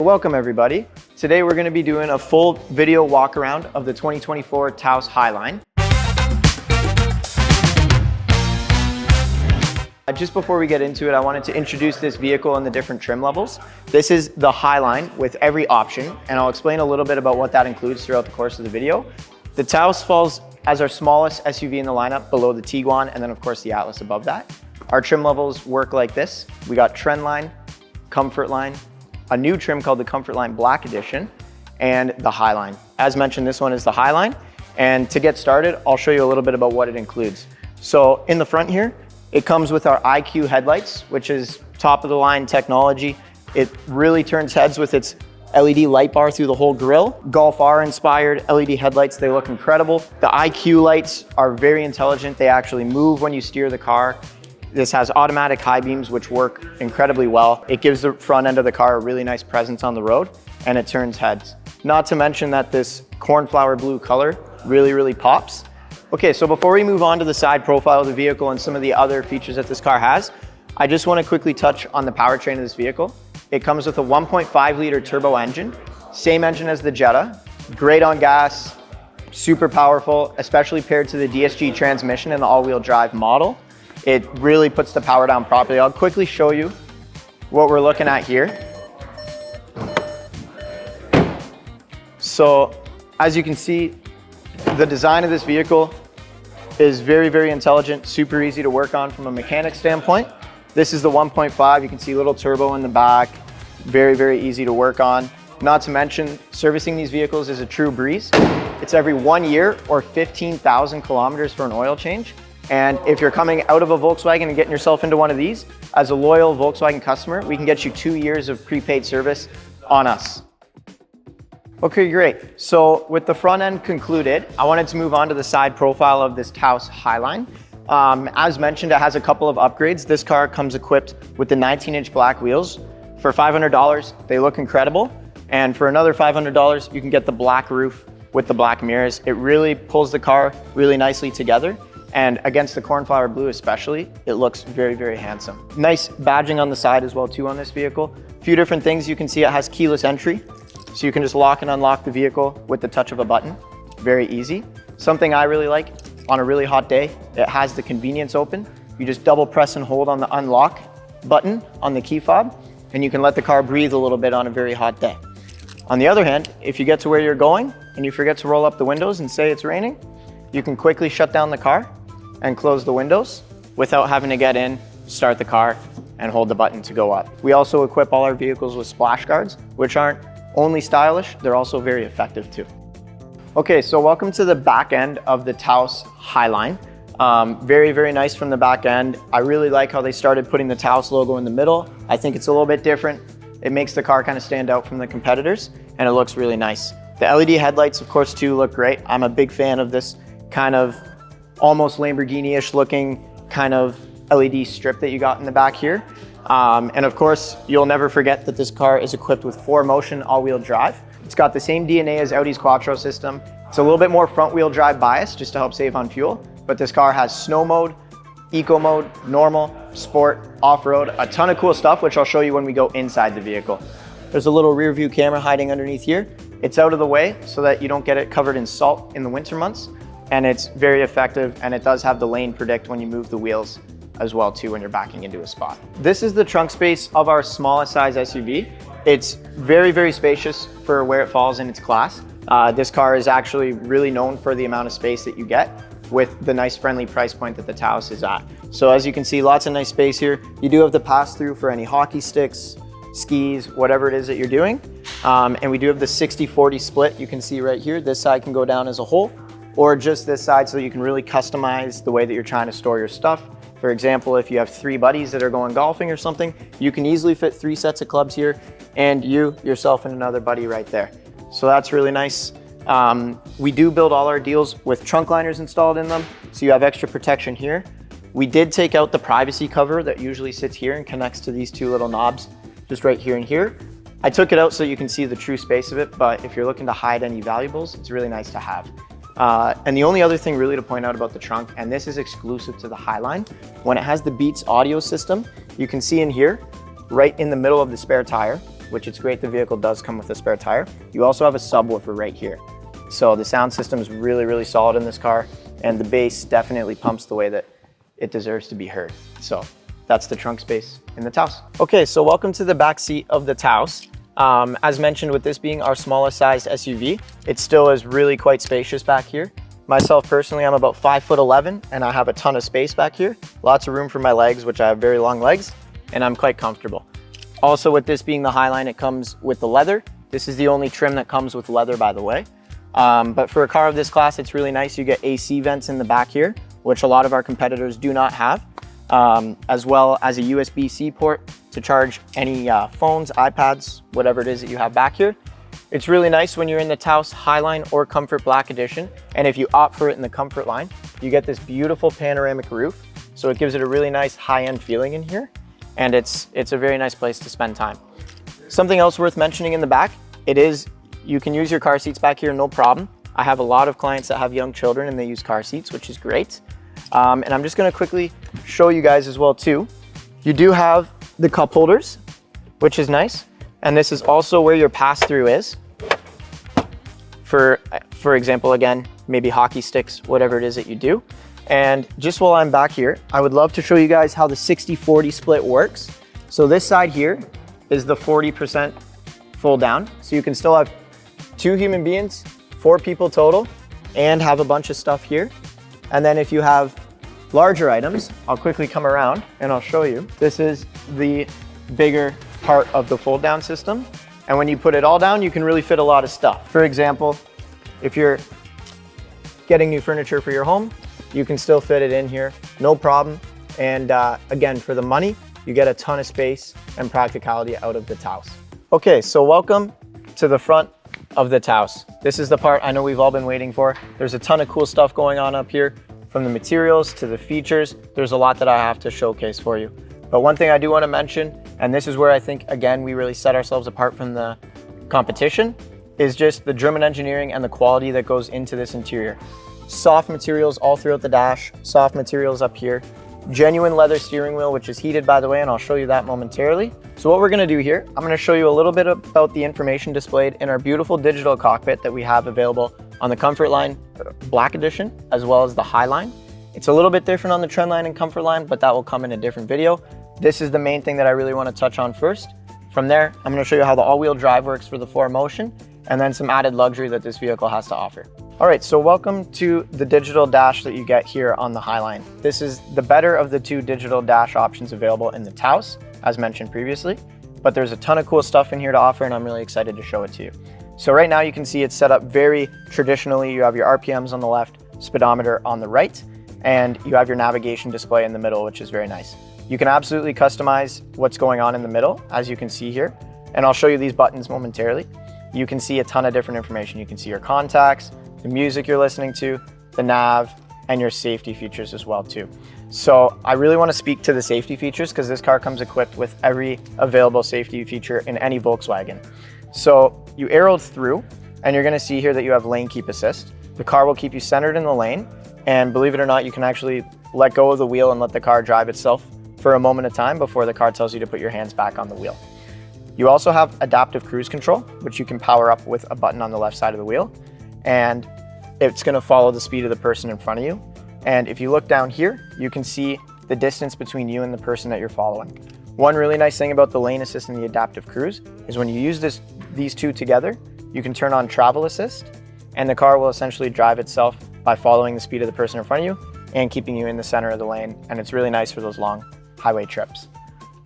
Welcome everybody. Today we're going to be doing a full video walk around of the 2024 Taos Highline. Just before we get into it, I wanted to introduce this vehicle and the different trim levels. This is the Highline with every option, and I'll explain a little bit about what that includes throughout the course of the video. The Taos falls as our smallest SUV in the lineup, below the Tiguan, and then of course the Atlas above that. Our trim levels work like this. We got Trendline, Comfort Line, a new trim called the Comfort Line Black Edition, and the Highline. As mentioned, this one is the Highline. And to get started, I'll show you a little bit about what it includes. So in the front here, it comes with our IQ headlights, which is top of the line technology. It really turns heads with its LED light bar through the whole grille. Golf R inspired LED headlights, they look incredible. The IQ lights are very intelligent. They actually move when you steer the car. This has automatic high beams, which work incredibly well. It gives the front end of the car a really nice presence on the road, and it turns heads. Not to mention that this cornflower blue color really pops. Okay, so before we move on to the side profile of the vehicle and some of the other features that this car has, I just want to quickly touch on the powertrain of this vehicle. It comes with a 1.5 liter turbo engine, same engine as the Jetta, great on gas, super powerful, especially paired to the DSG transmission in the all-wheel drive model. It really puts the power down properly. I'll quickly show you what we're looking at here. So as you can see, the design of this vehicle is very intelligent, super easy to work on from a mechanic standpoint. This is the 1.5, you can see a little turbo in the back, very easy to work on. Not to mention, servicing these vehicles is a true breeze. It's every 1 year or 15,000 kilometers for an oil change. And if you're coming out of a Volkswagen and getting yourself into one of these, as a loyal Volkswagen customer, we can get you 2 years of prepaid service on us. Okay, great. So with the front end concluded, I wanted to move on to the side profile of this Taos Highline. As mentioned, it has a couple of upgrades. This car comes equipped with the 19-inch black wheels. For $500, they look incredible. And for another $500, you can get the black roof with the black mirrors. It really pulls the car really nicely together. And against the cornflower blue especially, it looks very handsome. Nice badging on the side as well too on this vehicle. A few different things. You can see it has keyless entry, so you can just lock and unlock the vehicle with the touch of a button. Very easy. Something I really like, on a really hot day, it has the convenience open. You just double press and hold on the unlock button on the key fob, and you can let the car breathe a little bit on a very hot day. On the other hand, if you get to where you're going and you forget to roll up the windows and say it's raining, you can quickly shut down the car and close the windows without having to get in, start the car, and hold the button to go up. We also equip all our vehicles with splash guards, which aren't only stylish, they're also very effective too. Okay, so welcome to the back end of the Taos Highline. Very nice from the back end. I really like how they started putting the Taos logo in the middle. I think it's a little bit different. It makes the car kind of stand out from the competitors, and it looks really nice. The LED headlights, of course, too, look great. I'm a big fan of this kind of almost Lamborghini-ish looking kind of LED strip that you got in the back here. And of course, you'll never forget that this car is equipped with 4Motion all-wheel drive. It's got the same DNA as Audi's Quattro system. It's a little bit more front-wheel drive bias just to help save on fuel, but this car has snow mode, eco mode, normal, sport, off-road, a ton of cool stuff, which I'll show you when we go inside the vehicle. There's a little rear view camera hiding underneath here. It's out of the way so that you don't get it covered in salt in the winter months. And it's very effective, and it does have the lane predict when you move the wheels as well too when you're backing into a spot. This is the trunk space of our smallest size SUV. It's very spacious for where it falls in its class. This car is actually really known for the amount of space that you get with the nice friendly price point that the Taos is at. So as you can see, lots of nice space here. You do have the pass through for any hockey sticks, skis, whatever it is that you're doing. And we do have the 60-40 split. You can see right here, this side can go down as a whole, or just this side, so you can really customize the way that you're trying to store your stuff. For example, if you have 3 buddies that are going golfing or something, you can easily fit 3 sets of clubs here, and you, yourself, and another buddy right there. So that's really nice. We do build all our deals with trunk liners installed in them, so you have extra protection here. We did take out the privacy cover that usually sits here and connects to these 2 little knobs, just right here and here. I took it out so you can see the true space of it, but if you're looking to hide any valuables, it's really nice to have. And the only other thing really to point out about the trunk, and this is exclusive to the Highline, when it has the Beats audio system, you can see in here, right in the middle of the spare tire, which it's great the vehicle does come with a spare tire, you also have a subwoofer right here. So the sound system is really, really solid in this car, and the bass definitely pumps the way that it deserves to be heard. So that's the trunk space in the Taos. Okay, so welcome to the back seat of the Taos. As mentioned, with this being our smallest sized SUV, it still is really quite spacious back here. Myself personally, I'm about 5'11", and I have a ton of space back here. Lots of room for my legs, which I have very long legs, and I'm quite comfortable. Also, with this being the Highline, it comes with the leather. This is the only trim that comes with leather, by the way. But for a car of this class, it's really nice. You get AC vents in the back here, which a lot of our competitors do not have, as well as a USB-C port to charge any phones, iPads, whatever it is that you have back here. It's really nice when you're in the Taos Highline or Comfort Black Edition. And if you opt for it in the Comfort line, you get this beautiful panoramic roof. So it gives it a really nice high-end feeling in here. And it's a very nice place to spend time. Something else worth mentioning in the back, you can use your car seats back here, no problem. I have a lot of clients that have young children and they use car seats, which is great. And I'm just gonna quickly show you guys as well too. You do have the cup holders, which is nice. And this is also where your pass-through is. For example, again, maybe hockey sticks, whatever it is that you do. And just while I'm back here, I would love to show you guys how the 60-40 split works. So this side here is the 40% full down. So you can still have 2 human beings, 4 people total, and have a bunch of stuff here. And then if you have larger items, I'll quickly come around and I'll show you. This is the bigger part of the fold down system. And when you put it all down, you can really fit a lot of stuff. For example, if you're getting new furniture for your home, you can still fit it in here, no problem. And again, for the money, you get a ton of space and practicality out of the Taos. Okay, so welcome to the front of the Taos. This is the part I know we've all been waiting for. There's a ton of cool stuff going on up here, from the materials to the features. There's a lot that I have to showcase for you. But one thing I do want to mention, and this is where I think, again, we really set ourselves apart from the competition, is just the German engineering and the quality that goes into this interior. Soft materials all throughout the dash, soft materials up here, genuine leather steering wheel, which is heated, by the way, and I'll show you that momentarily. So what we're gonna do here, I'm gonna show you a little bit about the information displayed in our beautiful digital cockpit that we have available on the Comfort Line Black Edition, as well as the Highline. It's a little bit different on the Trendline and Comfort Line, but that will come in a different video. This is the main thing that I really want to touch on first. From there, I'm going to show you how the all-wheel drive works for the 4Motion, and then some added luxury that this vehicle has to offer. All right, so welcome to the digital dash that you get here on the Highline. This is the better of the 2 digital dash options available in the Taos, as mentioned previously, but there's a ton of cool stuff in here to offer, and I'm really excited to show it to you. So right now you can see it's set up very traditionally. You have your RPMs on the left, speedometer on the right, and you have your navigation display in the middle, which is very nice. You can absolutely customize what's going on in the middle, as you can see here, and I'll show you these buttons momentarily. You can see a ton of different information. You can see your contacts, the music you're listening to, the nav, and your safety features as well too. So I really want to speak to the safety features because this car comes equipped with every available safety feature in any Volkswagen. So you arrowed through, and you're going to see here that you have lane keep assist. The car will keep you centered in the lane, and believe it or not, you can actually let go of the wheel and let the car drive itself for a moment of time before the car tells you to put your hands back on the wheel. You also have adaptive cruise control, which you can power up with a button on the left side of the wheel, and it's going to follow the speed of the person in front of you. And if you look down here, you can see the distance between you and the person that you're following. One really nice thing about the lane assist and the adaptive cruise is when you use these two together, you can turn on travel assist, and the car will essentially drive itself by following the speed of the person in front of you and keeping you in the center of the lane. And it's really nice for those long highway trips.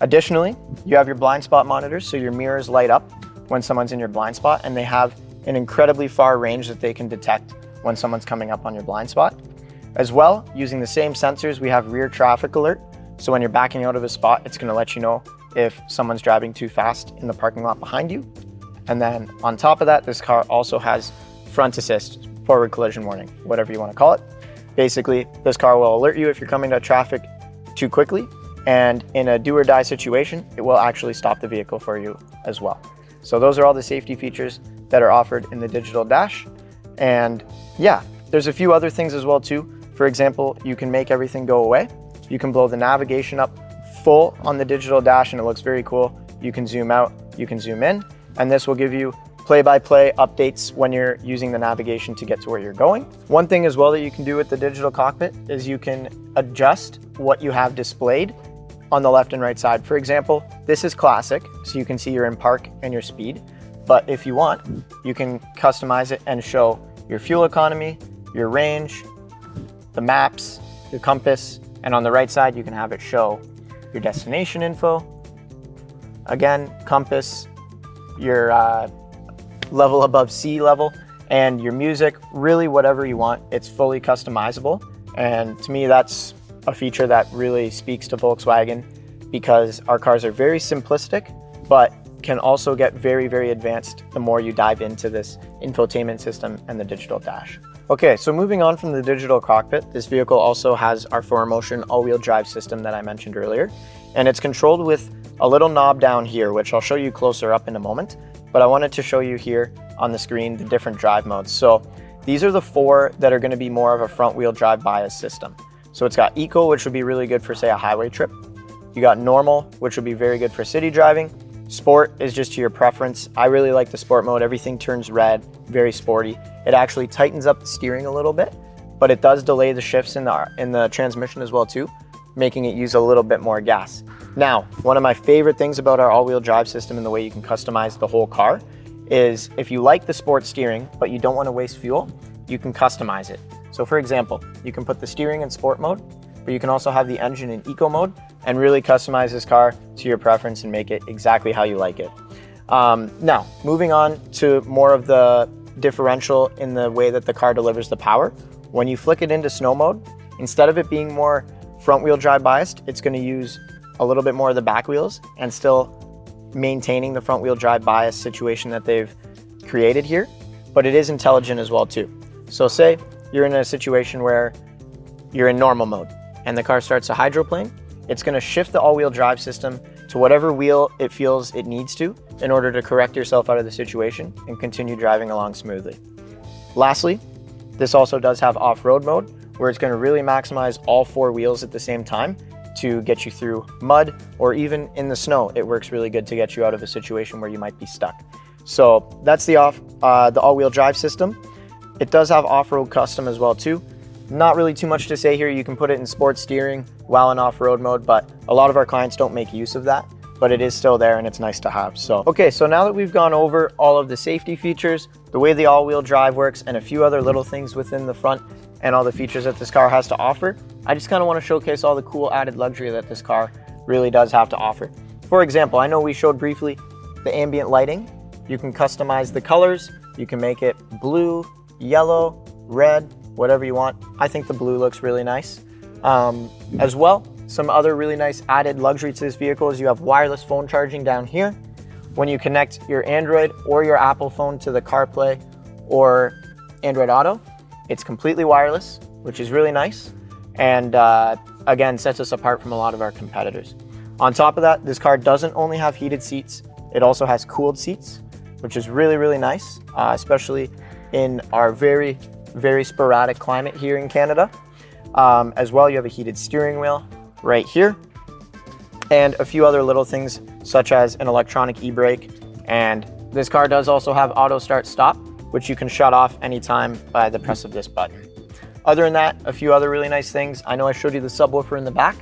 Additionally, you have your blind spot monitors, so your mirrors light up when someone's in your blind spot, and they have an incredibly far range that they can detect when someone's coming up on your blind spot. As well, using the same sensors, we have rear traffic alert. So when you're backing out of a spot, it's gonna let you know if someone's driving too fast in the parking lot behind you. And then on top of that, this car also has front assist, forward collision warning, whatever you wanna call it. Basically, this car will alert you if you're coming to traffic too quickly, and in a do or die situation, it will actually stop the vehicle for you as well. So those are all the safety features that are offered in the digital dash. And yeah, there's a few other things as well too. For example, you can make everything go away. You can blow the navigation up full on the digital dash and it looks very cool. You can zoom out you can zoom in, and this will give you play-by-play updates when you're using the navigation to get to where you're going. One thing as well that you can do with the digital cockpit is you can adjust what you have displayed on the left and right side. For example, this is classic, so you can see your in park and your speed. But if you want, you can customize it and show your fuel economy, your range, the maps, your compass, and on the right side, you can have it show your destination info, again, compass, your level above sea level, and your music, really whatever you want. It's fully customizable. And to me, that's a feature that really speaks to Volkswagen, because our cars are very simplistic, but can also get very, very advanced the more you dive into this infotainment system and the digital dash. Okay, so moving on from the digital cockpit, this vehicle also has our 4Motion all-wheel drive system that I mentioned earlier, and it's controlled with a little knob down here, which I'll show you closer up in a moment, but I wanted to show you here on the screen the different drive modes. So these are the 4 that are going to be more of a front-wheel drive bias system. So it's got Eco, which would be really good for, say, a highway trip. You got Normal, which would be very good for city driving. Sport is just to your preference. I really like the sport mode. Everything turns red, very sporty. It actually tightens up the steering a little bit, but it does delay the shifts in the transmission as well too, making it use a little bit more gas. Now, one of my favorite things about our all-wheel drive system and the way you can customize the whole car is if you like the sport steering, but you don't want to waste fuel, you can customize it. So for example, you can put the steering in sport mode, but you can also have the engine in eco mode and really customize this car to your preference and make it exactly how you like it. Now, moving on to more of the differential in the way that the car delivers the power. When you flick it into snow mode, instead of it being more front wheel drive biased, it's going to use a little bit more of the back wheels and still maintaining the front wheel drive bias situation that they've created here, but it is intelligent as well too. So say you're in a situation where you're in normal mode and the car starts to hydroplane, it's going to shift the all-wheel drive system to whatever wheel it feels it needs to in order to correct yourself out of the situation and continue driving along smoothly. Lastly, this also does have off-road mode, where it's going to really maximize all 4 wheels at the same time to get you through mud, or even in the snow. It works really good to get you out of a situation where you might be stuck. So that's the all-wheel drive system. It does have off-road custom as well too. Not really too much to say here. You can put it in sports steering while in off-road mode, but a lot of our clients don't make use of that, but it is still there and it's nice to have. So, okay, so now that we've gone over all of the safety features, the way the all-wheel drive works, and a few other little things within the front and all the features that this car has to offer, I just kind of want to showcase all the cool added luxury that this car really does have to offer. For example, I know we showed briefly the ambient lighting. You can customize the colors. You can make it blue, yellow, red, whatever you want. I think the blue looks really nice. As well, some other really nice added luxury to this vehicle is you have wireless phone charging down here. When you connect your Android or your Apple phone to the CarPlay or Android Auto, it's completely wireless, which is really nice. And again, sets us apart from a lot of our competitors. On top of that, this car doesn't only have heated seats, it also has cooled seats, which is really, really nice, especially in our very, very sporadic climate here in Canada. As well, you have a heated steering wheel right here, and a few other little things such as an electronic e-brake. And this car does also have auto start stop, which you can shut off anytime by the press of this button. Other than that, a few other really nice things. I know I showed you the subwoofer in the back.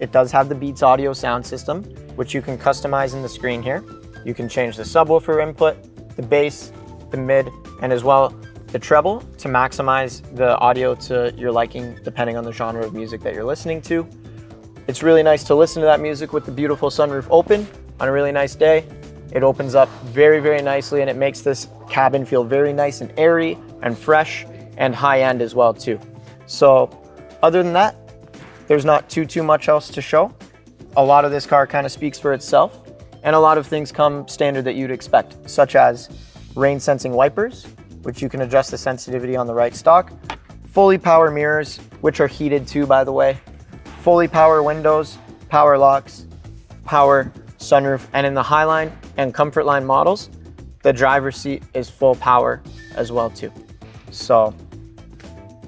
It does have the Beats audio sound system, which you can customize in the screen here. You can change the subwoofer input, the bass, the mid, and as well the treble to maximize the audio to your liking depending on the genre of music that you're listening to. It's really nice to listen to that music with the beautiful sunroof open on a really nice day. It opens up very, very nicely and it makes this cabin feel very nice and airy and fresh and high-end as well too. So other than that, there's not too much else to show. A lot of this car kind of speaks for itself, and a lot of things come standard that you'd expect, such as rain sensing wipers, which you can adjust the sensitivity on the right stalk, fully power mirrors, which are heated too, by the way, fully power windows, power locks, power sunroof, and in the Highline and Comfortline models, the driver's seat is full power as well too. So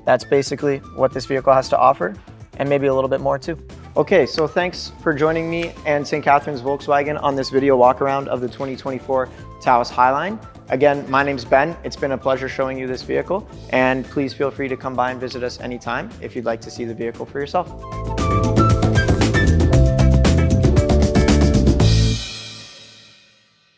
that's basically what this vehicle has to offer, and maybe a little bit more too. Okay, so thanks for joining me and St. Catharines Volkswagen on this video walk around of the 2024 Taos Highline. Again, my name's Ben. It's been a pleasure showing you this vehicle, and please feel free to come by and visit us anytime if you'd like to see the vehicle for yourself.